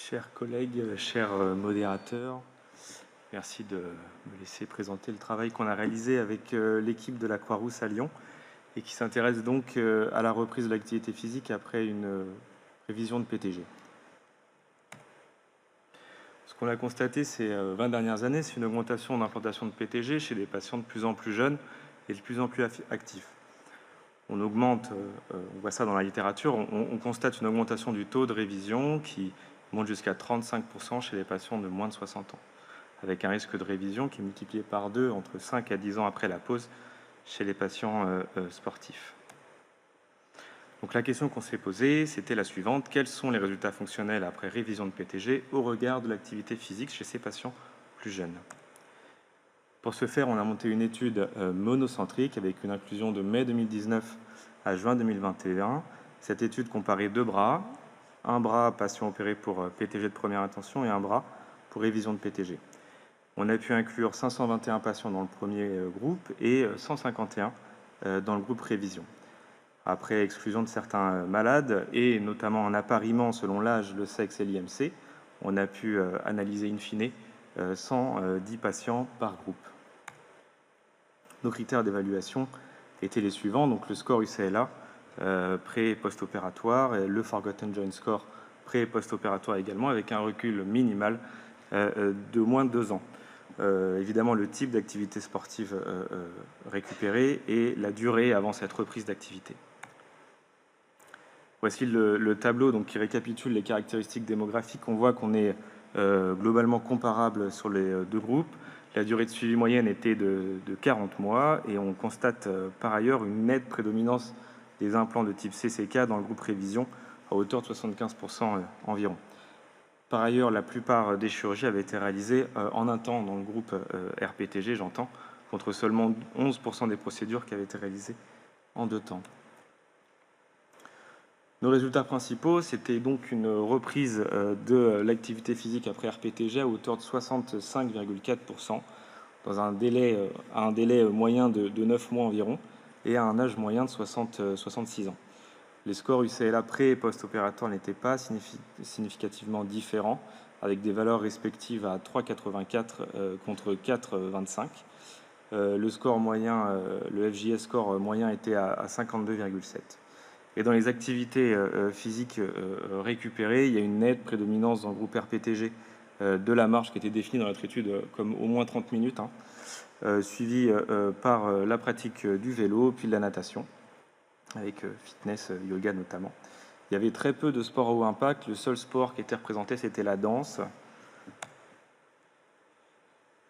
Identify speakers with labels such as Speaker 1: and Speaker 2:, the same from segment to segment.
Speaker 1: Chers collègues, chers modérateurs, merci de me laisser présenter le travail qu'on a réalisé avec l'équipe de la Croix-Rousse à Lyon et qui s'intéresse donc à la reprise de l'activité physique après une révision de PTG. Ce qu'on a constaté ces 20 dernières années, c'est une augmentation d'implantation de PTG chez des patients de plus en plus jeunes et de plus en plus actifs. On augmente, on voit ça dans la littérature, on constate une augmentation du taux de révision qui monte jusqu'à 35% chez les patients de moins de 60 ans, avec un risque de révision qui est multiplié par 2 entre 5 à 10 ans après la pause chez les patients sportifs. Donc la question qu'on s'est posée, c'était la suivante: quels sont les résultats fonctionnels après révision de PTG au regard de l'activité physique chez ces patients plus jeunes? Pour ce faire, on a monté une étude monocentrique avec une inclusion de mai 2019 à juin 2021. Cette étude comparait deux bras, un bras patient opéré pour PTG de première intention et un bras pour révision de PTG. On a pu inclure 521 patients dans le premier groupe et 151 dans le groupe révision. Après exclusion de certains malades et notamment en appariement selon l'âge, le sexe et l'IMC, on a pu analyser in fine 110 patients par groupe. Nos critères d'évaluation étaient les suivants, donc le score UCLA pré- et post-opératoire, et le Forgotten Joint Score pré- et post-opératoire également, avec un recul minimal de moins de 2 ans. Évidemment, le type d'activité sportive récupérée et la durée avant cette reprise d'activité. Voici le tableau donc, qui récapitule les caractéristiques démographiques. On voit qu'on est globalement comparable sur les deux groupes. La durée de suivi moyenne était de 40 mois et on constate par ailleurs une nette prédominance des implants de type CCK dans le groupe révision à hauteur de 75% environ. Par ailleurs, la plupart des chirurgies avaient été réalisées en un temps dans le groupe RPTG, j'entends, contre seulement 11% des procédures qui avaient été réalisées en 2 temps. Nos résultats principaux, c'était donc une reprise de l'activité physique après RPTG à hauteur de 65,4%, dans un délai moyen de 9 mois environ, et à un âge moyen de 66 ans. Les scores UCLA pré- et post-opératoire n'étaient pas significativement différents, avec des valeurs respectives à 3,84 contre 4,25. Le score moyen, le FJS score moyen était à 52,7. Et dans les activités physiques récupérées, il y a une nette prédominance dans le groupe RPTG de la marche qui était définie dans notre étude comme au moins 30 minutes, suivie par la pratique du vélo, puis de la natation, avec fitness, yoga notamment. Il y avait très peu de sports à haut impact. Le seul sport qui était représenté, c'était la danse.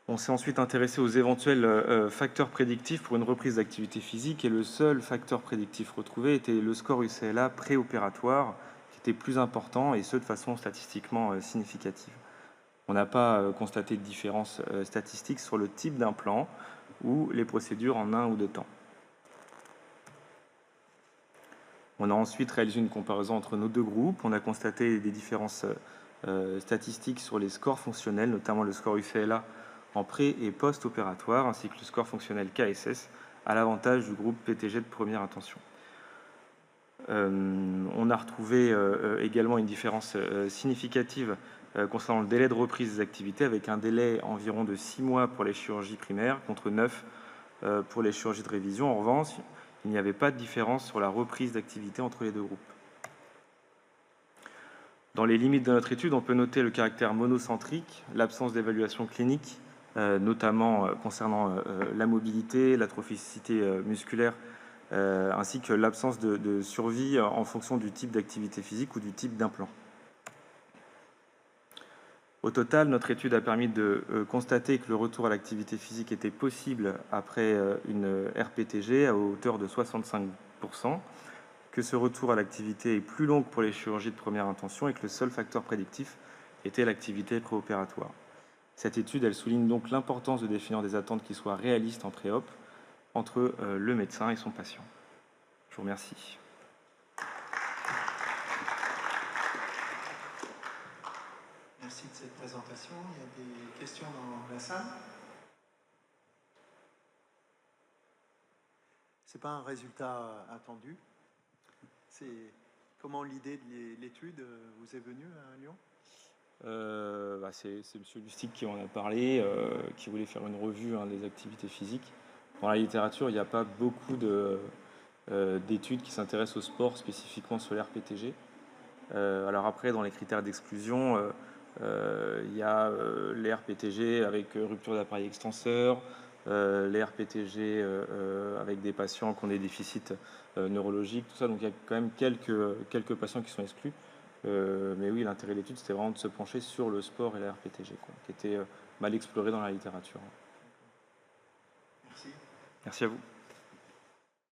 Speaker 1: On s'est ensuite intéressé aux éventuels facteurs prédictifs pour une reprise d'activité physique et le seul facteur prédictif retrouvé était le score UCLA préopératoire qui était plus important et ce de façon statistiquement significative. On n'a pas constaté de différence statistique sur le type d'implant ou les procédures en 1 ou 2 temps. On a ensuite réalisé une comparaison entre nos deux groupes. On a constaté des différences statistiques sur les scores fonctionnels, notamment le score UCLA en pré- et post-opératoire, ainsi que le score fonctionnel KSS, à l'avantage du groupe PTG de première intention. On a retrouvé également une différence significative concernant le délai de reprise des activités, avec un délai environ de 6 mois pour les chirurgies primaires, contre 9 pour les chirurgies de révision. En revanche, il n'y avait pas de différence sur la reprise d'activité entre les deux groupes. Dans les limites de notre étude, on peut noter le caractère monocentrique, l'absence d'évaluation clinique, notamment concernant la mobilité, l'atrophicité musculaire, ainsi que l'absence de survie en fonction du type d'activité physique ou du type d'implant. Au total, notre étude a permis de constater que le retour à l'activité physique était possible après une RPTG à hauteur de 65%, que ce retour à l'activité est plus long que pour les chirurgies de première intention et que le seul facteur prédictif était l'activité préopératoire. Cette étude, elle souligne donc l'importance de définir des attentes qui soient réalistes en pré-op entre le médecin et son patient. Je vous remercie.
Speaker 2: Merci de cette présentation. Il y a des questions dans la salle? Ce n'est pas un résultat attendu. C'est comment l'idée de l'étude vous est venue à Lyon?
Speaker 1: C'est M. Lustig qui en a parlé, qui voulait faire une revue des activités physiques. Dans la littérature, il n'y a pas beaucoup d'études qui s'intéressent au sport spécifiquement sur l'RPTG. Alors après, dans les critères d'exclusion, il y a les RPTG avec rupture d'appareil extenseur, les RPTG avec des patients qui ont des déficits neurologiques, tout ça. Donc il y a quand même quelques patients qui sont exclus. Mais oui, l'intérêt de l'étude, c'était vraiment de se pencher sur le sport et la RPTG, qui était mal exploré dans la littérature.
Speaker 2: Merci.
Speaker 1: Merci à vous.